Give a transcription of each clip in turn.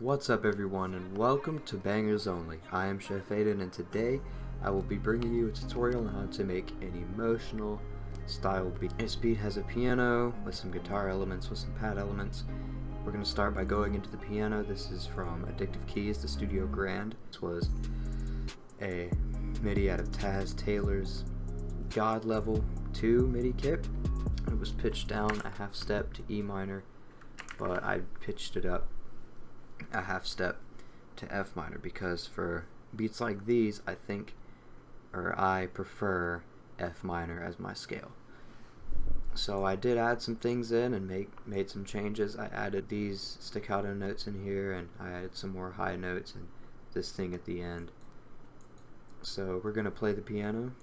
What's up everyone, and welcome to Bangers Only. I am Chef Aidan, and today I will be bringing you a tutorial on how to make an emotional style beat. This beat has a piano with some guitar elements, with some pad elements. We're going to start by going into the piano. This is from Addictive Keys, the Studio Grand. This was a MIDI out of Taz Taylor's God Level 2 MIDI kit. It was pitched down a half step to E minor, but I pitched it up a half step to F minor because for beats like these I prefer F minor as my scale. So I did add some things in and made some changes. I added these staccato notes in here, and I added some more high notes and this thing at the end. So we're gonna play the piano.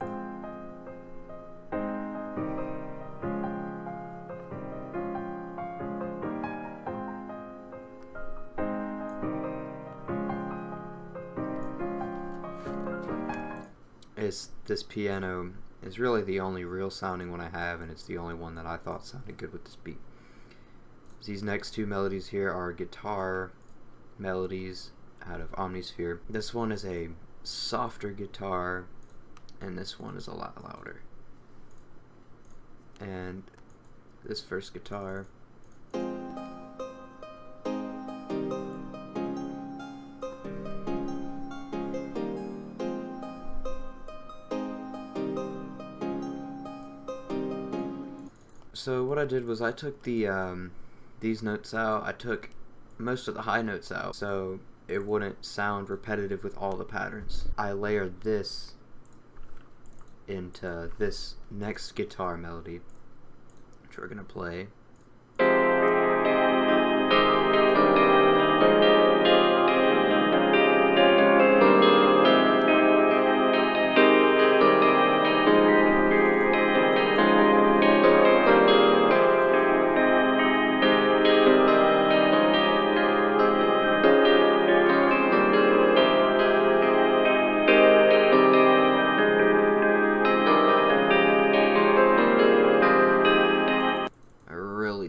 This piano is really the only real sounding one I have, and it's the only one that I thought sounded good with this beat. These next two melodies here are guitar melodies out of Omnisphere. This one is a softer guitar, and this one is a lot louder. And this first guitar, so what I did was I took these notes out. I took most of the high notes out so it wouldn't sound repetitive with all the patterns. I layered this into this next guitar melody, which we're gonna play.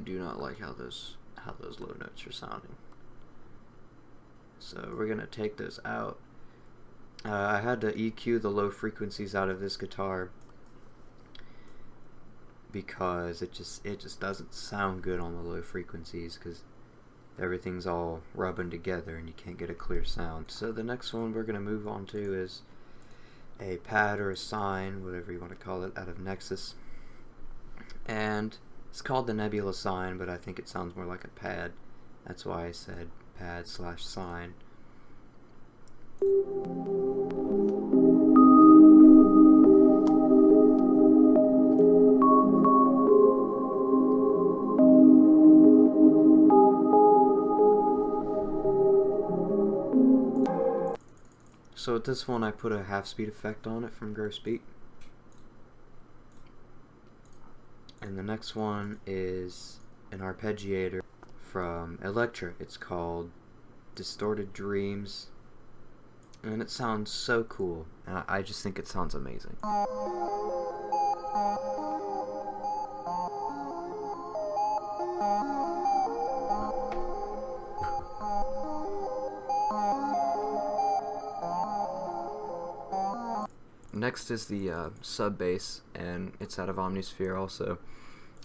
Do not like how those low notes are sounding. So we're gonna take those out. I had to EQ the low frequencies out of this guitar because it just doesn't sound good on the low frequencies because everything's all rubbing together and you can't get a clear sound. So the next one we're gonna move on to is a pad or a sine, whatever you want to call it, out of Nexus, and it's called the Nebula Sine, but I think it sounds more like a pad. That's why I said pad/sine. So with this one I put a half speed effect on it from Gross Beat. And the next one is an arpeggiator from Electra. It's called Distorted Dreams, and it sounds so cool, and I just think it sounds amazing. Next is the sub bass, and it's out of Omnisphere also.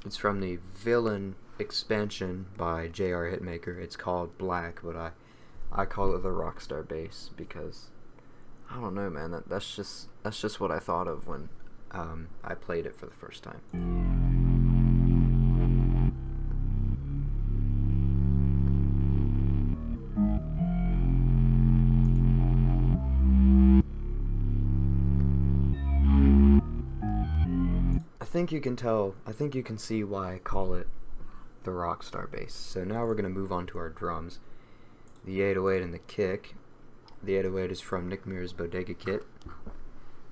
It's from the Villain expansion by J.R. Hitmaker. It's called Black, but I call it the Rockstar bass because I don't know, man. That's just what I thought of when I played it for the first time. I think you can see why I call it the Rockstar bass. So now we're going to move on to our drums. The 808 and the kick. The 808 is from Nick Muir's Bodega kit.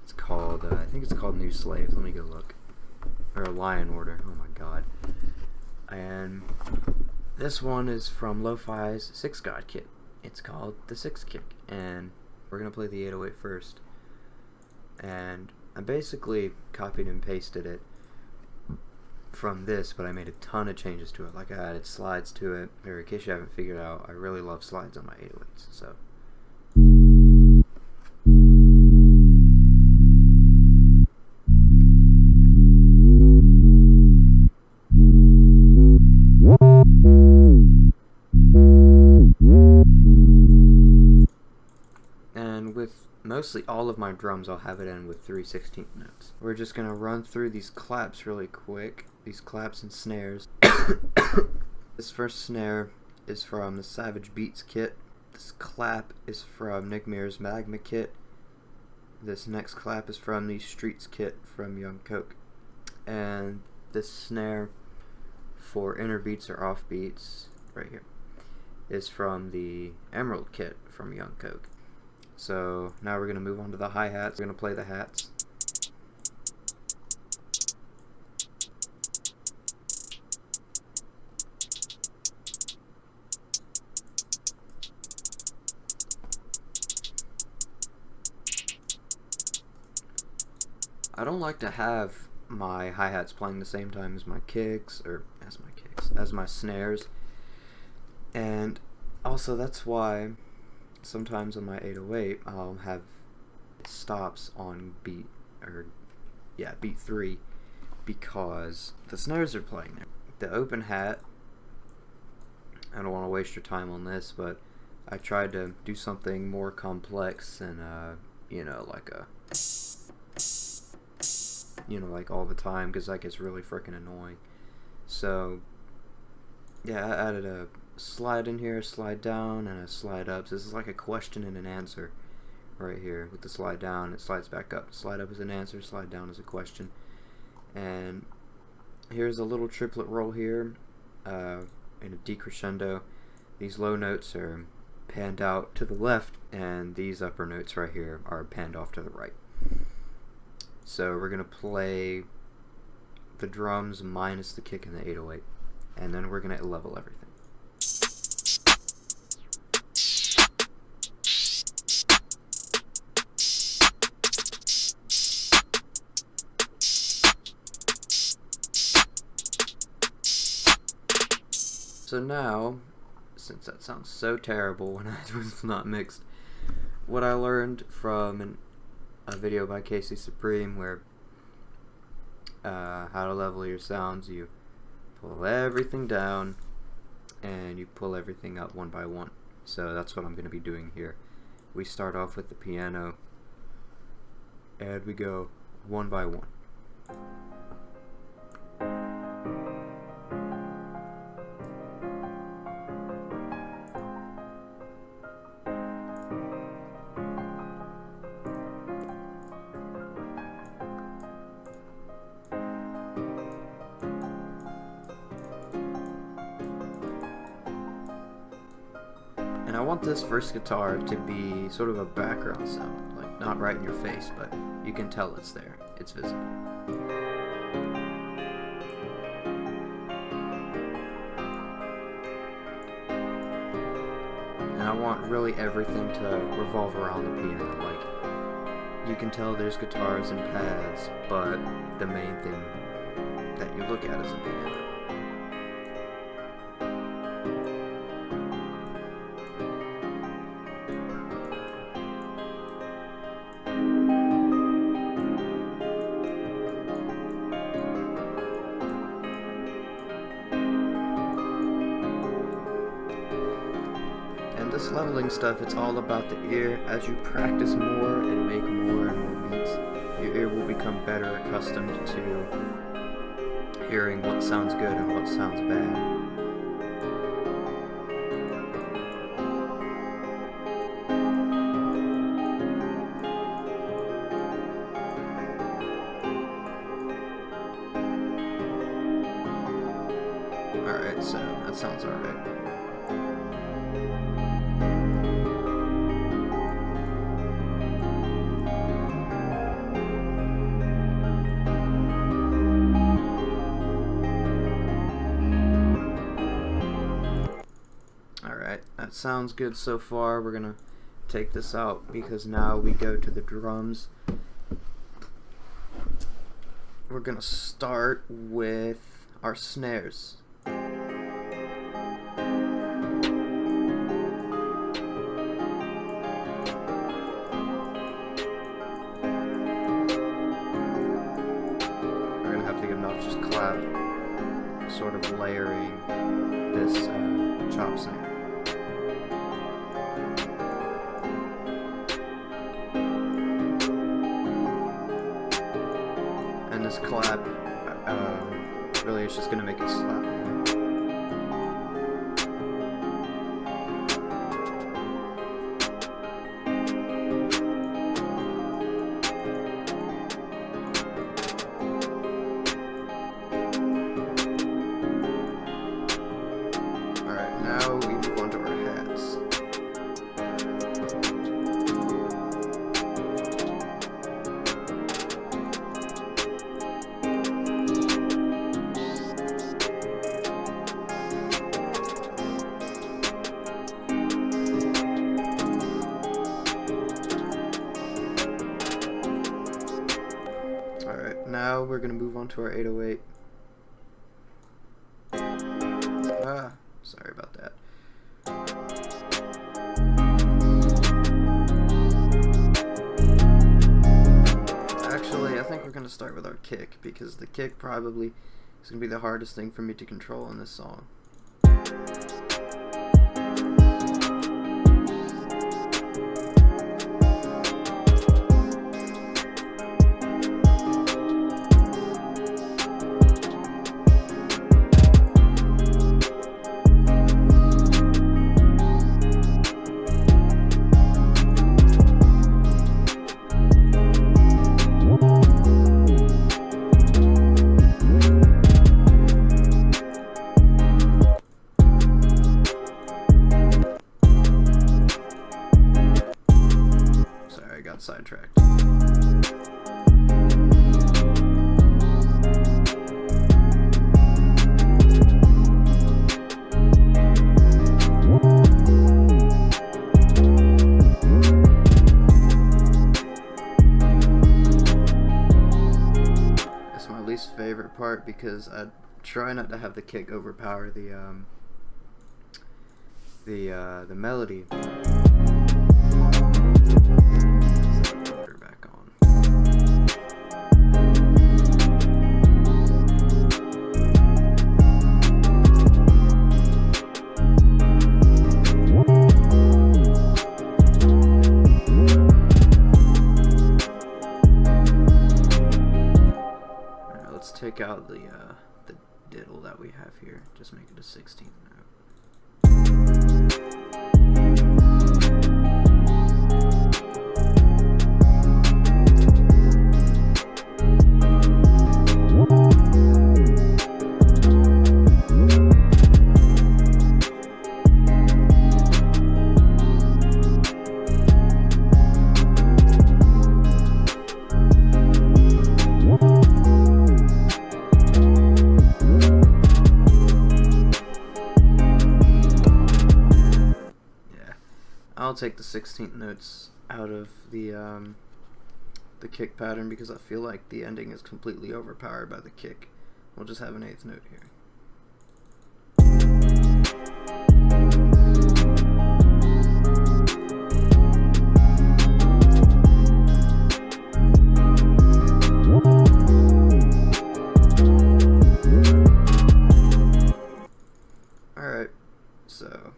It's called, I think it's called New Slaves. Let me go look. Or Lion Order. Oh my god. And this one is from Lo-Fi's Six God kit. It's called the Six Kick. And we're going to play the 808 first. And I basically copied and pasted it from this, but I made a ton of changes to it. Like, I added slides to it, or in case you haven't figured out, I really love slides on my 808s, so. And with mostly all of my drums, I'll have it in with 3/16 notes. We're just gonna run through these claps really quick, these claps and snares. This first snare is from the Savage Beats kit. This clap is from Nick Mears' Magma kit. This next clap is from the Streets kit from Young Coke. And this snare for inner beats or off beats, right here, is from the Emerald kit from Young Coke. So now we're going to move on to the hi-hats. We're going to play the hats. I don't like to have my hi-hats playing the same time as my kicks, or as my snares. And also that's why sometimes on my 808 I'll have stops on beat 3, because the snares are playing there. The open hat, I don't want to waste your time on this, but I tried to do something more complex and like all the time, because that gets really freaking annoying. So yeah, I added a slide in here, a slide down, and a slide up. So this is like a question and an answer right here. With the slide down, it slides back up. Slide up is an answer, slide down is a question. And here's a little triplet roll here in a decrescendo. These low notes are panned out to the left, and these upper notes right here are panned off to the right. So we're going to play the drums minus the kick and the 808, and then we're going to level everything. So now, since that sounds so terrible when it was not mixed, what I learned from a video by Casey Supreme, where how to level your sounds, you pull everything down and you pull everything up one by one. So that's what I'm going to be doing here. We start off with the piano and we go one by one. And I want this first guitar to be sort of a background sound, like not right in your face, but you can tell it's there, it's visible. And I want really everything to revolve around the piano. Like, you can tell there's guitars and pads, but the main thing that you look at is the piano. This leveling stuff, it's all about the ear. As you practice more and make more and more beats, your ear will become better accustomed to hearing what sounds good and what sounds bad. Alright, so that sounds alright. That sounds good so far. We're gonna take this out because now we go to the drums. We're gonna start with our snares. Sort of layering this chop snare. And this clap really is just going to make it slap more. Now we're going to move on to our 808. Sorry about that. Actually, I think we're going to start with our kick, because the kick probably is going to be the hardest thing for me to control in this song. Sidetracked. It's my least favorite part because I try not to have the kick overpower the melody. Take out the diddle that we have here. Just make it a 16th note. I'll take the 16th notes out of the kick pattern because I feel like the ending is completely overpowered by the kick. We'll just have an 8th note here. Alright, so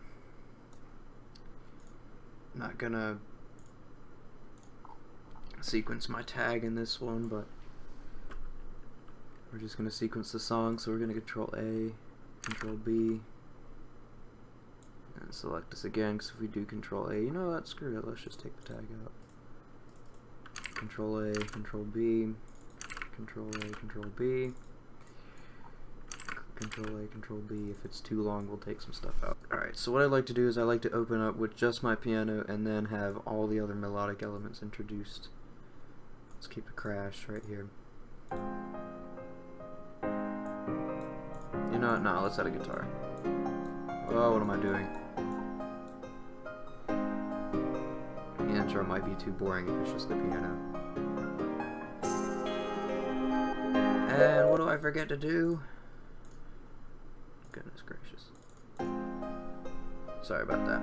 not gonna sequence my tag in this one, but we're just gonna sequence the song. So we're gonna Control A, Control B, and select this again, because if we do Control A, you know what, screw it, let's just take the tag out. Control A, Control B, Control A, Control B, Control A, Control B. If it's too long, we'll take some stuff out. Alright, so what I like to do is I like to open up with just my piano and then have all the other melodic elements introduced. Let's keep a crash right here. You know what? No, let's add a guitar. Oh, what am I doing? The intro might be too boring if it's just the piano. And what do I forget to do? Goodness gracious. Sorry about that.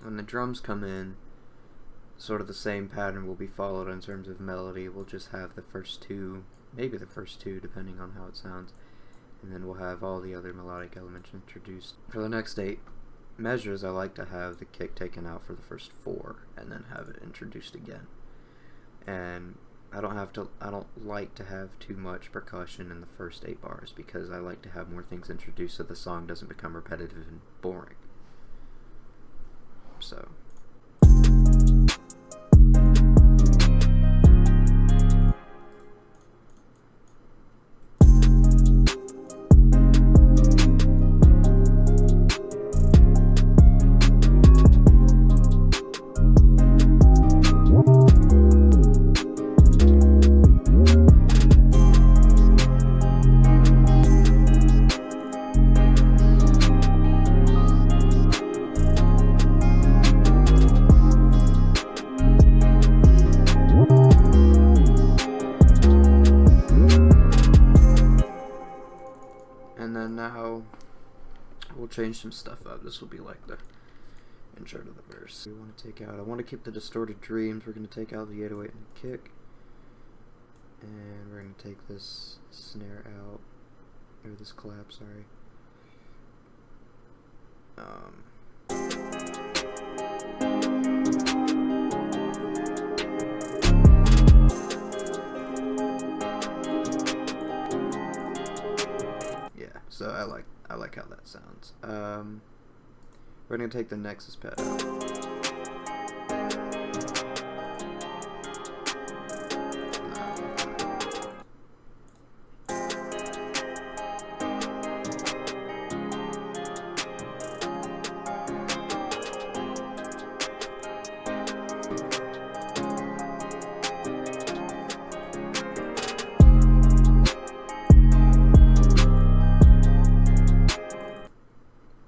When the drums come in, sort of the same pattern will be followed in terms of melody. We'll just have the first two, maybe the first two, depending on how it sounds, and then we'll have all the other melodic elements introduced. For the next 8 measures, I like to have the kick taken out for the first 4, and then have it introduced again. And I don't like to have too much percussion in the first 8 bars, because I like to have more things introduced so the song doesn't become repetitive and boring. So now we'll change some stuff up. This will be like the intro to the verse. We want to take out, I want to keep the distorted dreams. We're going to take out the 808 and the kick. And we're going to take this snare out, or this clap, sorry. So I like how that sounds. We're gonna take the Nexus pad out.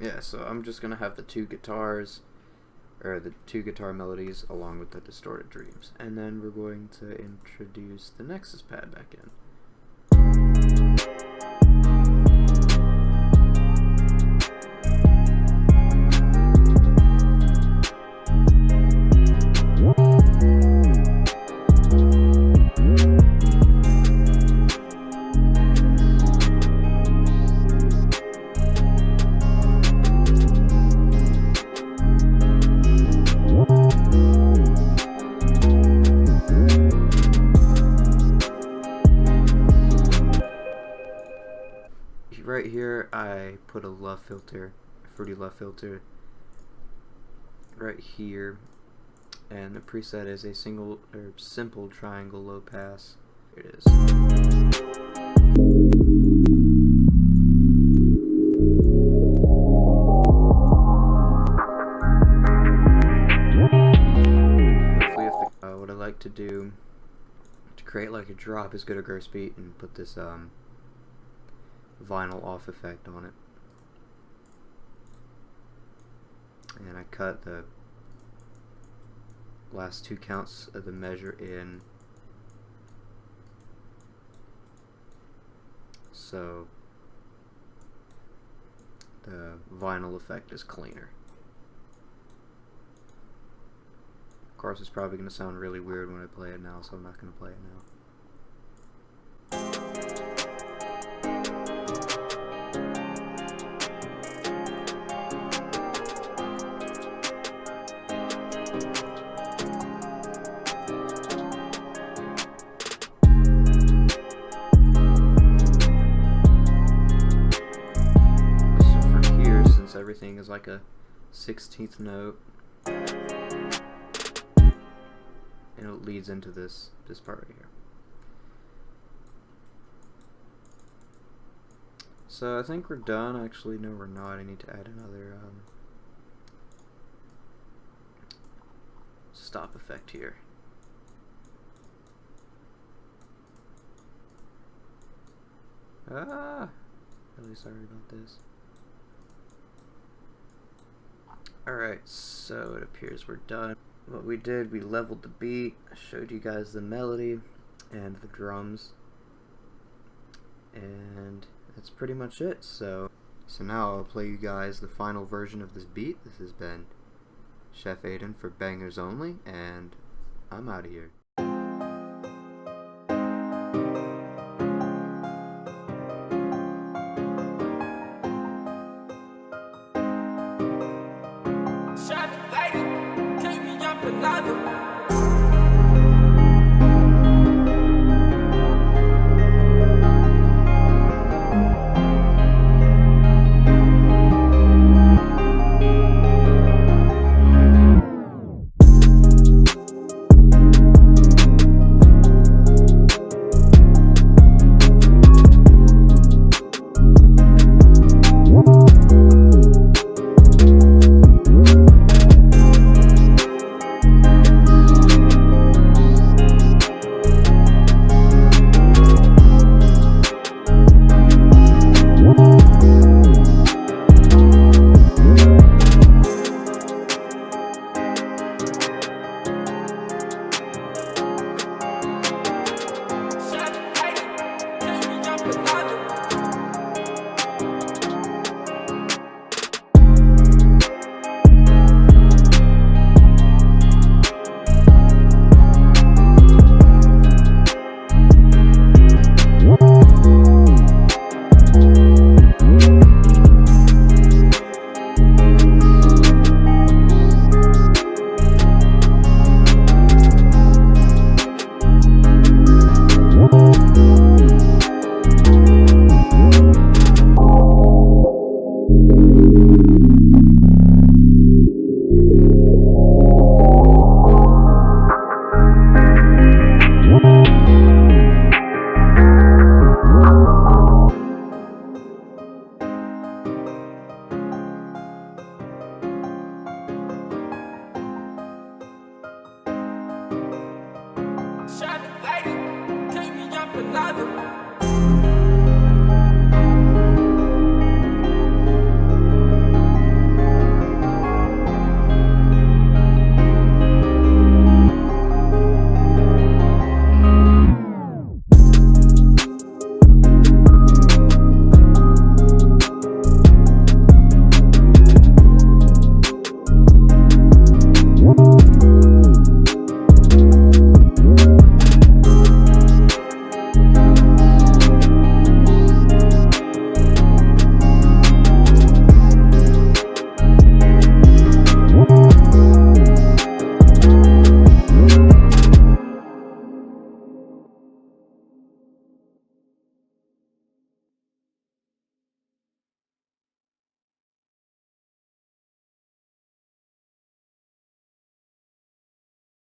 Yeah, so I'm just gonna have the 2 guitars, or the 2 guitar melodies along with the distorted dreams, and then we're going to introduce the Nexus pad back in. Right here, I put a love filter, a fruity love filter, right here, and the preset is a simple triangle low pass. Here it is. Hopefully, what I like to do to create like a drop is go to gross beat and put this vinyl off effect on it, and I cut the last 2 counts of the measure in, so the vinyl effect is cleaner. Of course, it's probably going to sound really weird when I play it now, so I'm not going to play it now. Everything is like a 16th note, and it leads into this part right here. So I think we're done. Actually, no, we're not. I need to add another stop effect here. Really sorry about this. Alright, so it appears we're done. What we did, we leveled the beat, I showed you guys the melody and the drums, and that's pretty much it. So now I'll play you guys the final version of this beat. This has been Chef Aidan for Bangers Only, and I'm out of here. Chef Aidan, take me up another. Chef Aidan, take me up another.